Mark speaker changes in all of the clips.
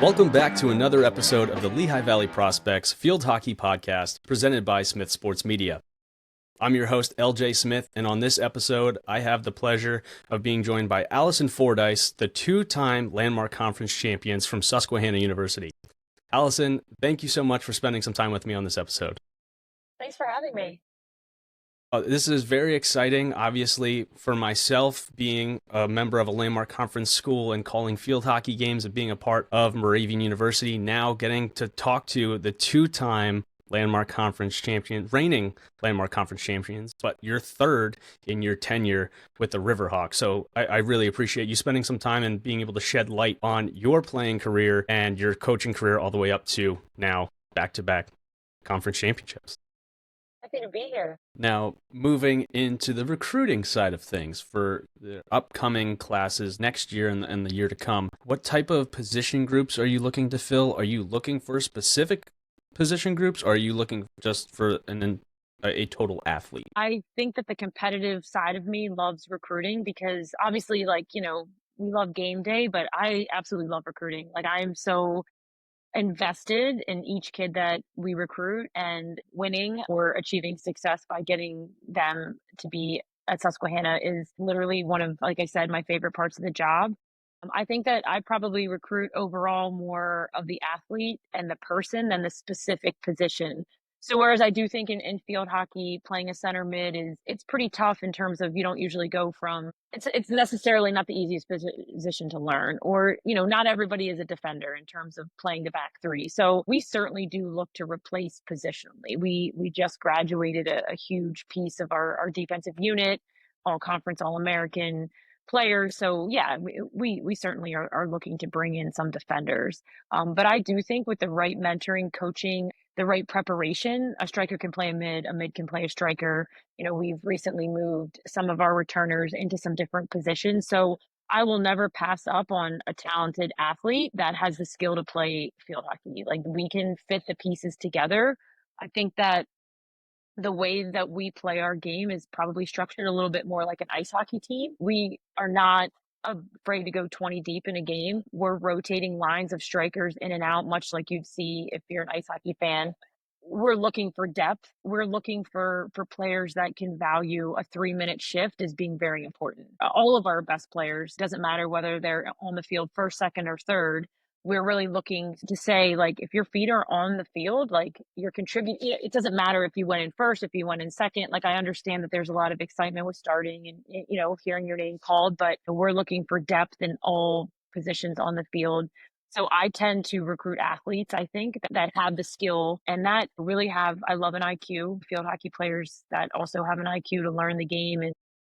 Speaker 1: Welcome back to another episode of the Lehigh Valley Prospects Field Hockey Podcast presented by Smith Sports Media. I'm your host, LJ Smith, and on this episode, I have the pleasure of being joined by Allison Fordyce, the two-time Landmark Conference champions from Susquehanna University. Allison, thank you so much for spending some time with me on this episode.
Speaker 2: Thanks for having me.
Speaker 1: This is very exciting, obviously, for myself, being a member of a Landmark Conference school and calling field hockey games and being a part of Moravian University, now getting to talk to the two-time Landmark Conference champion, reigning Landmark Conference champions, but you're third in your tenure with the Riverhawks. So I really appreciate you spending some time and being able to shed light on your playing career and your coaching career all the way up to now back-to-back conference championships.
Speaker 2: Happy to be here.
Speaker 1: Now, moving into the recruiting side of things for the upcoming classes next year and the year to come, what type of position groups are you looking to fill? Are you looking for specific position groups, or are you looking just for a total athlete?
Speaker 2: I think that the competitive side of me loves recruiting because obviously, we love game day, but I absolutely love recruiting. I am so invested in each kid that we recruit and winning or achieving success by getting them to be at Susquehanna is literally one of, like I said, my favorite parts of the job. I think that I probably recruit overall more of the athlete and the person than the specific position. So whereas I do think in field hockey, playing a center mid it's pretty tough in terms of you don't usually go from it's necessarily not the easiest position to learn, or not everybody is a defender in terms of playing the back three. So we certainly do look to replace positionally. We just graduated a huge piece of our defensive unit, all conference, all American players. So yeah, we certainly are looking to bring in some defenders. But I do think with the right mentoring, coaching, the right preparation, a striker can play a mid can play a striker. We've recently moved some of our returners into some different positions. So I will never pass up on a talented athlete that has the skill to play field hockey. We can fit the pieces together. I think that the way that we play our game is probably structured a little bit more like an ice hockey team. We are not afraid to go 20 deep in a game. We're rotating lines of strikers in and out, much like you'd see if you're an ice hockey fan. We're looking for depth. We're looking for players that can value a 3-minute shift as being very important. All of our best players, doesn't matter whether they're on the field first, second, or third, we're really looking to say, if your feet are on the field, you're contributing. It doesn't matter if you went in first, if you went in second. I understand that there's a lot of excitement with starting and, hearing your name called, but we're looking for depth in all positions on the field. So I tend to recruit athletes, I think, that have the skill and that really I love an IQ, field hockey players that also have an IQ to learn the game and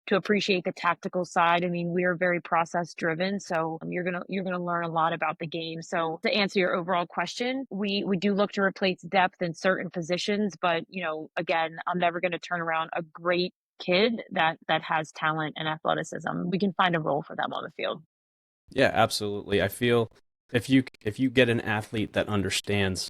Speaker 2: to appreciate the tactical side. I mean, we are very process driven, so you're gonna learn a lot about the game. So to answer your overall question, we do look to replace depth in certain positions, but again, I'm never going to turn around a great kid that has talent and athleticism. We can find a role for them on the field.
Speaker 1: Yeah, absolutely. I feel if you get an athlete that understands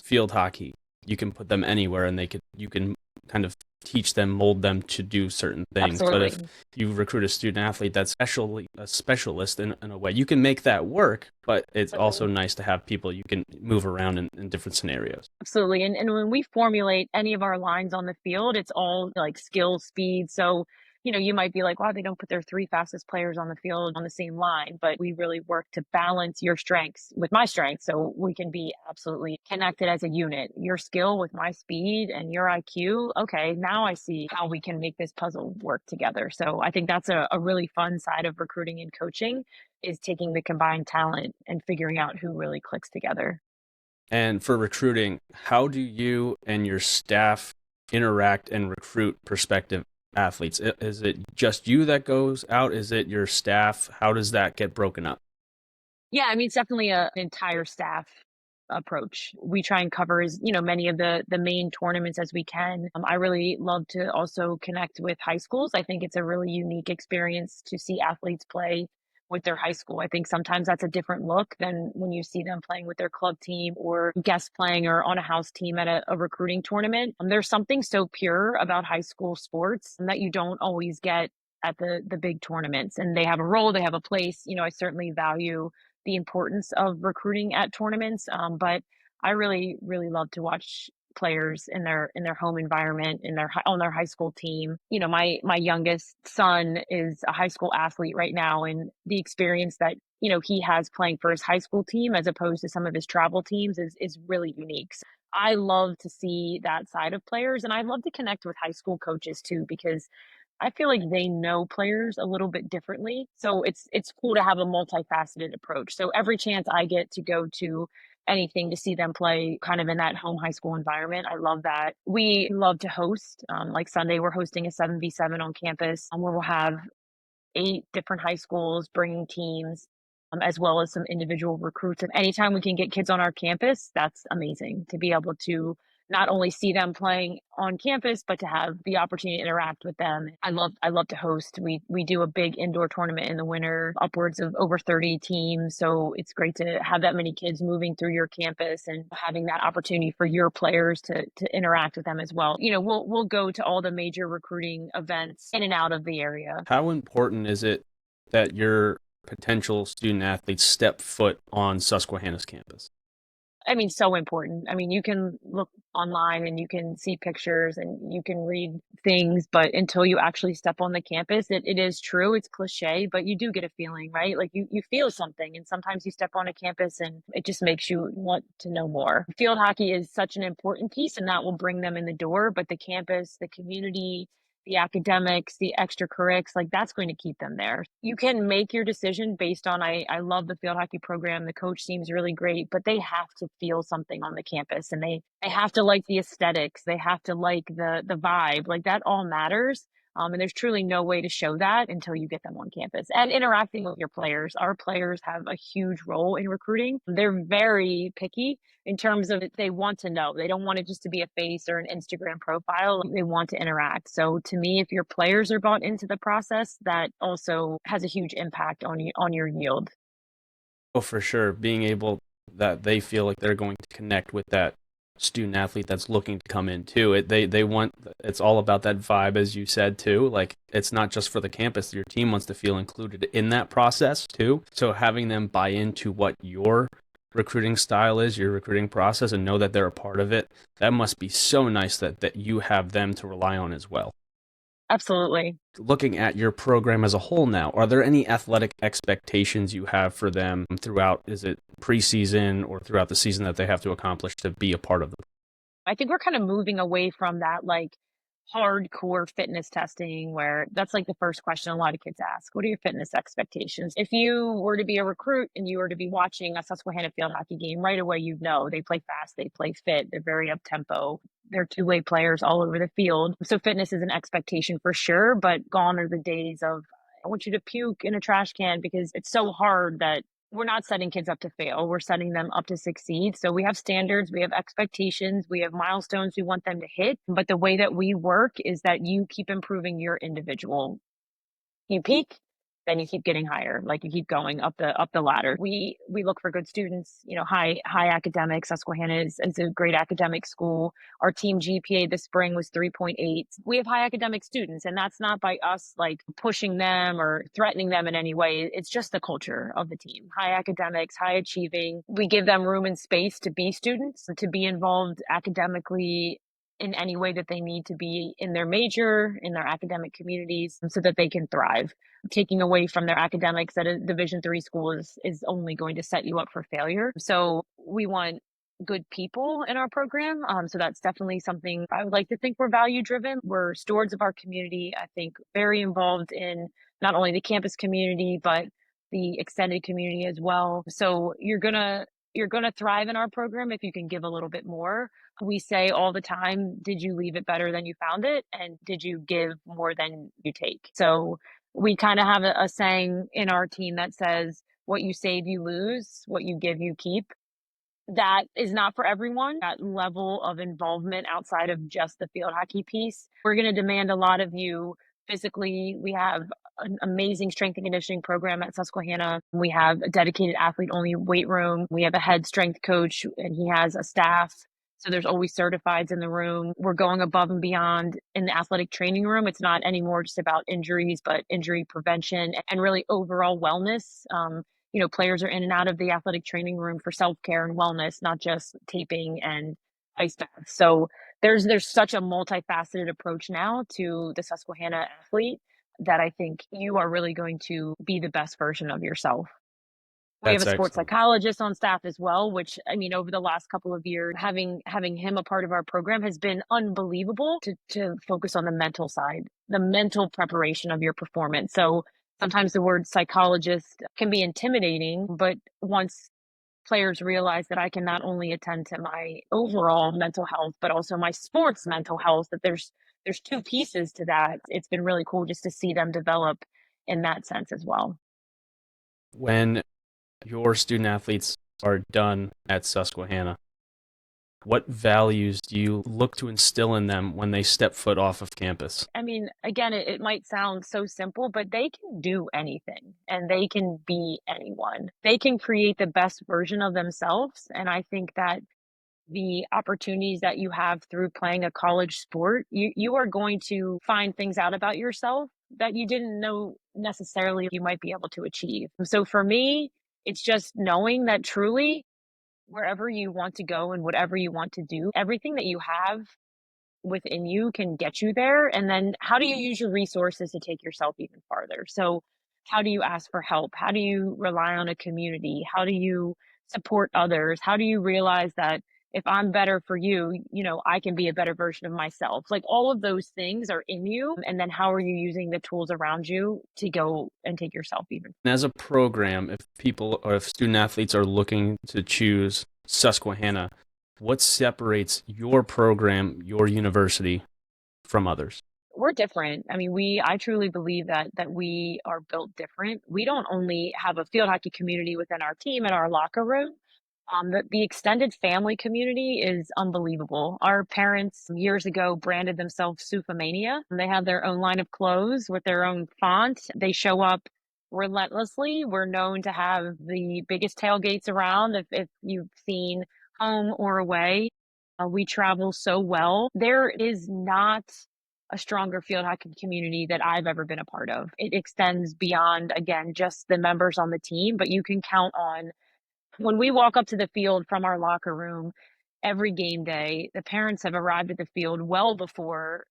Speaker 1: field hockey, you can put them anywhere and you can kind of teach them, mold them to do certain things.
Speaker 2: Absolutely.
Speaker 1: But if you recruit a student athlete that's a specialist in a way, you can make that work, but it's also nice to have people you can move around in different scenarios.
Speaker 2: Absolutely. And when we formulate any of our lines on the field, it's all skill, speed. So you might be like, wow, they don't put their 3 fastest players on the field on the same line, but we really work to balance your strengths with my strengths so we can be absolutely connected as a unit. Your skill with my speed and your IQ. Okay, now I see how we can make this puzzle work together. So I think that's a really fun side of recruiting and coaching, is taking the combined talent and figuring out who really clicks together.
Speaker 1: And for recruiting, how do you and your staff interact and recruit prospective athletes? Is it just you that goes out? Is it your staff? How does that get broken up?
Speaker 2: Yeah, I mean, it's definitely an entire staff approach. We try and cover as many of the main tournaments as we can. I really love to also connect with high schools. I think it's a really unique experience to see athletes play with their high school. I think sometimes that's a different look than when you see them playing with their club team or guest playing or on a house team at a recruiting tournament. There's something so pure about high school sports that you don't always get at the big tournaments, and they have a role, they have a place. I certainly value the importance of recruiting at tournaments. But I really, really love to watch players in their home environment, in on their high school team. You know, my youngest son is a high school athlete right now, and the experience that he has playing for his high school team as opposed to some of his travel teams is really unique. So I love to see that side of players, and I love to connect with high school coaches too because I feel like they know players a little bit differently. So it's cool to have a multifaceted approach. So every chance I get to go to anything to see them play kind of in that home high school environment, I love that. We love to host. Like Sunday, we're hosting a 7v7 on campus where we'll have 8 different high schools bringing teams, as well as some individual recruits. And anytime we can get kids on our campus, that's amazing to be able to not only see them playing on campus, but to have the opportunity to interact with them. I love to host. We do a big indoor tournament in the winter, upwards of over 30 teams. So it's great to have that many kids moving through your campus and having that opportunity for your players to interact with them as well. You know, we'll go to all the major recruiting events in and out of the area.
Speaker 1: How important is it that your potential student athletes step foot on Susquehanna's campus?
Speaker 2: I mean, so important. I mean, you can look online and you can see pictures and you can read things, but until you actually step on the campus, it is true. It's cliche, but you do get a feeling, right? Like you feel something. And sometimes you step on a campus and it just makes you want to know more. Field hockey is such an important piece and that will bring them in the door, but the campus, the community, the academics, the extracurrics, like that's going to keep them there. You can make your decision based on I love the field hockey program. The coach seems really great, but they have to feel something on the campus and they have to like the aesthetics. They have to like the vibe. Like that all matters. And there's truly no way to show that until you get them on campus and interacting with your players. Our players have a huge role in recruiting. They're very picky in terms of they want to know. They don't want it just to be a face or an Instagram profile. They want to interact. So to me, if your players are bought into the process, that also has a huge impact on your yield.
Speaker 1: Oh, for sure. Being able that they feel like they're going to connect with that student athlete that's looking to come in too. They want it's all about that vibe as you said too. Like it's not just for the campus. Your team wants to feel included in that process too. So having them buy into what your recruiting style is, your recruiting process, and know that they're a part of it, that must be so nice that you have them to rely on as well.
Speaker 2: Absolutely.
Speaker 1: Looking at your program as a whole now, are there any athletic expectations you have for them throughout, is it preseason or throughout the season that they have to accomplish to be a part of them?
Speaker 2: I think we're kind of moving away from that like hardcore fitness testing where that's like the first question a lot of kids ask. What are your fitness expectations? If you were to be a recruit and you were to be watching a Susquehanna field hockey game, right away you'd know they play fast, they play fit, they're very up tempo. They're two-way players all over the field. So fitness is an expectation for sure, but gone are the days of I want you to puke in a trash can because it's so hard that we're not setting kids up to fail. We're setting them up to succeed. So we have standards, we have expectations, we have milestones we want them to hit. But the way that we work is that you keep improving your individual. You peak, then you keep getting higher, like you keep going up the ladder. We look for good students, you know, high academics. Susquehanna is a great academic school. Our team GPA this spring was 3.8. We have high academic students, and that's not by us like pushing them or threatening them in any way. It's just the culture of the team. High academics, high achieving. We give them room and space to be students, to be involved academically in any way that they need to be in their major, in their academic communities, so that they can thrive. Taking away from their academics at a Division III school is only going to set you up for failure. So we want good people in our program. So that's definitely something I would like to think we're value driven. We're stewards of our community. I think very involved in not only the campus community, but the extended community as well. So you're gonna thrive in our program if you can give a little bit more. We say all the time, did you leave it better than you found it? And did you give more than you take? So we kind of have a saying in our team that says, what you save, you lose, what you give, you keep. That is not for everyone. That level of involvement outside of just the field hockey piece. We're going to demand a lot of you physically. We have an amazing strength and conditioning program at Susquehanna. We have a dedicated athlete only weight room. We have a head strength coach and he has a staff. So there's always certifieds in the room. We're going above and beyond in the athletic training room. It's not anymore just about injuries, but injury prevention and really overall wellness. players are in and out of the athletic training room for self-care and wellness, not just taping and ice baths. So there's such a multifaceted approach now to the Susquehanna athlete that I think you are really going to be the best version of yourself. We have
Speaker 1: That's
Speaker 2: a sports
Speaker 1: excellent.
Speaker 2: psychologist on staff as well, which I mean, over the last couple of years, having him a part of our program has been unbelievable to focus on the mental side, the mental preparation of your performance. So sometimes the word psychologist can be intimidating, but once players realize that I can not only attend to my overall mental health, but also my sports mental health, that there's two pieces to that. It's been really cool just to see them develop in that sense as well.
Speaker 1: When your student athletes are done at Susquehanna, what values do you look to instill in them when they step foot off of campus?
Speaker 2: I mean, again, it might sound so simple, but they can do anything and they can be anyone. They can create the best version of themselves. And I think that the opportunities that you have through playing a college sport, you are going to find things out about yourself that you didn't know necessarily you might be able to achieve. So for me, it's just knowing that truly wherever you want to go and whatever you want to do, everything that you have within you can get you there. And then how do you use your resources to take yourself even farther? So, how do you ask for help? How do you rely on a community? How do you support others? How do you realize that if I'm better for you, I can be a better version of myself? Like all of those things are in you. And then how are you using the tools around you to go and take yourself even?
Speaker 1: And as a program, if people or if student athletes are looking to choose Susquehanna, what separates your program, your university, from others?
Speaker 2: We're different. I mean, I truly believe that we are built different. We don't only have a field hockey community within our team and our locker room. The extended family community is unbelievable. Our parents years ago branded themselves Sufamania. They have their own line of clothes with their own font. They show up relentlessly. We're known to have the biggest tailgates around. If you've seen home or away, we travel so well. There is not a stronger field hockey community that I've ever been a part of. It extends beyond, again, just the members on the team, but you can count on when we walk up to the field from our locker room every game day, the parents have arrived at the field well before,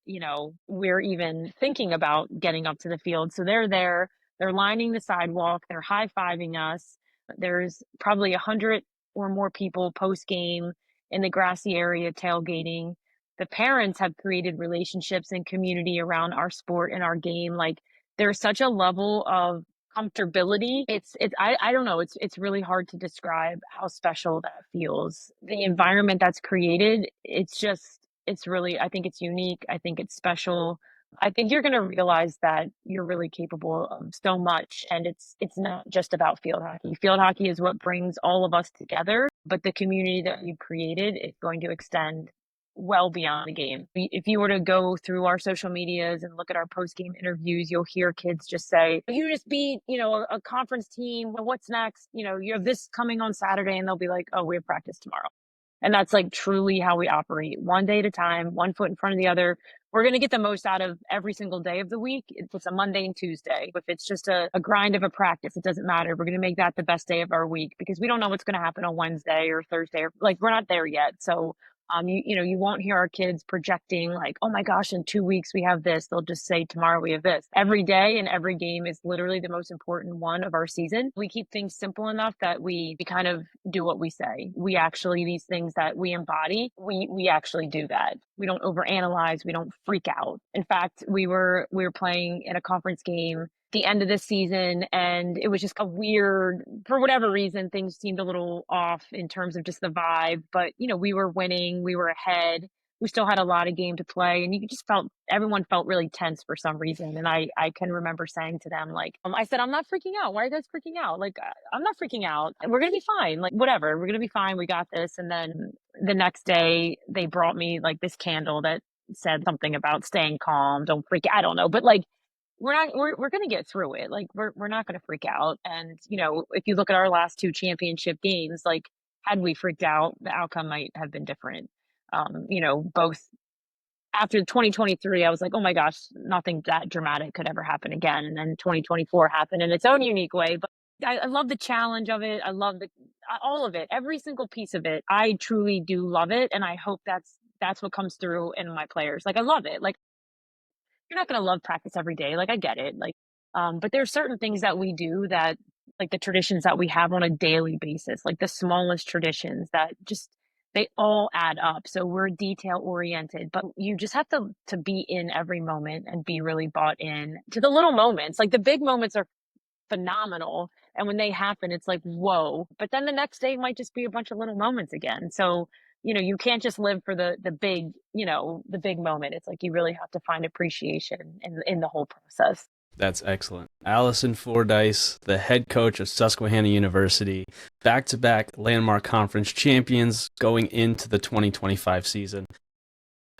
Speaker 2: we're even thinking about getting up to the field. So they're there, they're lining the sidewalk, they're high-fiving us. There's probably 100 or more people post game in the grassy area tailgating. The parents have created relationships and community around our sport and our game. Like there's such a level of comfortability. I don't know, it's really hard to describe how special that feels. The environment that's created, it's really, I think it's unique. I think it's special. I think you're going to realize that you're really capable of so much, and it's not just about field hockey. Field hockey is what brings all of us together, but the community that you've created is going to extend well beyond the game. If you were to go through our social medias and look at our post game interviews, you'll hear kids just say, "You just beat, a conference team. Well, what's next? You have this coming on Saturday," and they'll be like, "Oh, we have practice tomorrow." And that's like truly how we operate, one day at a time, one foot in front of the other. We're going to get the most out of every single day of the week. If it's a Monday and Tuesday, if it's just a grind of a practice, it doesn't matter. We're going to make that the best day of our week because we don't know what's going to happen on Wednesday or Thursday. Or, like we're not there yet. So you won't hear our kids projecting like, oh my gosh, in 2 weeks we have this. They'll just say tomorrow we have this. Every day and every game is literally the most important one of our season. We keep things simple enough that we kind of do what we say. We actually, these things that we embody, we actually do that. We don't overanalyze. We don't freak out. In fact, we were playing in a conference game the end of this season, and it was just a weird, for whatever reason, things seemed a little off in terms of just the vibe. But we were winning, we were ahead, we still had a lot of game to play, and you just felt everyone felt really tense for some reason. And I can remember saying to them, like, I said, I'm not freaking out. Why are you guys freaking out? Like, I'm not freaking out. We're gonna be fine. Like, whatever, we're gonna be fine. We got this. And then the next day they brought me like this candle that said something about staying calm, don't freak. I don't know, but like we're going to get through it. Like we're not going to freak out. And if you look at our last two championship games, like had we freaked out, the outcome might have been different. Both after 2023, I was like, oh my gosh, nothing that dramatic could ever happen again. And then 2024 happened in its own unique way. I love the challenge of it. I love the all of it, every single piece of it. I truly do love it, and I hope that's what comes through in my players. Like I love it. Like you're not gonna love practice every day. Like I get it. Like, but there's certain things that we do that, like the traditions that we have on a daily basis, like the smallest traditions that just they all add up. So we're detail oriented, but you just have to be in every moment and be really bought in to the little moments. Like the big moments are phenomenal. And when they happen, it's like, whoa. But then the next day might just be a bunch of little moments again. So, you can't just live for the big, the big moment. It's like you really have to find appreciation in the whole process.
Speaker 1: That's excellent. Allison Fordyce, the head coach of Susquehanna University, back-to-back Landmark Conference champions going into the 2025 season.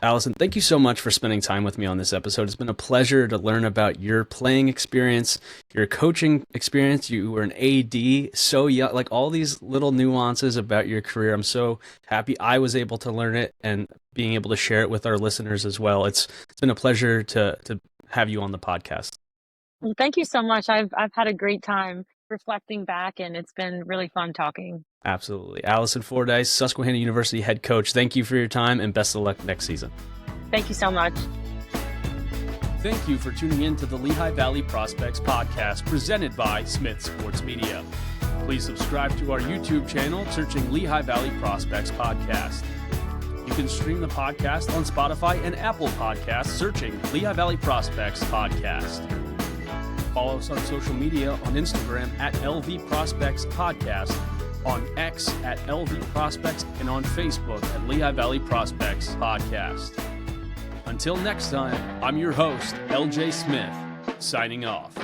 Speaker 1: Allison, thank you so much for spending time with me on this episode. It's been a pleasure to learn about your playing experience, your coaching experience. You were an AD, so young, like all these little nuances about your career. I'm so happy I was able to learn it and being able to share it with our listeners as well. It's been a pleasure to have you on the podcast.
Speaker 2: Well, thank you so much. I've had a great time reflecting back, and it's been really fun talking.
Speaker 1: Absolutely. Allison Fordyce, Susquehanna University head coach. Thank you for your time and best of luck next season.
Speaker 2: Thank you so much.
Speaker 1: Thank you for tuning in to the Lehigh Valley Prospects podcast presented by Smith Sports Media. Please subscribe to our YouTube channel searching Lehigh Valley Prospects Podcast. You can stream the podcast on Spotify and Apple Podcasts searching Lehigh Valley Prospects Podcast. Follow us on social media on Instagram at LV Prospects Podcast, on X at LV Prospects, and on Facebook at Lehigh Valley Prospects Podcast. Until next time, I'm your host, LJ Smith, signing off.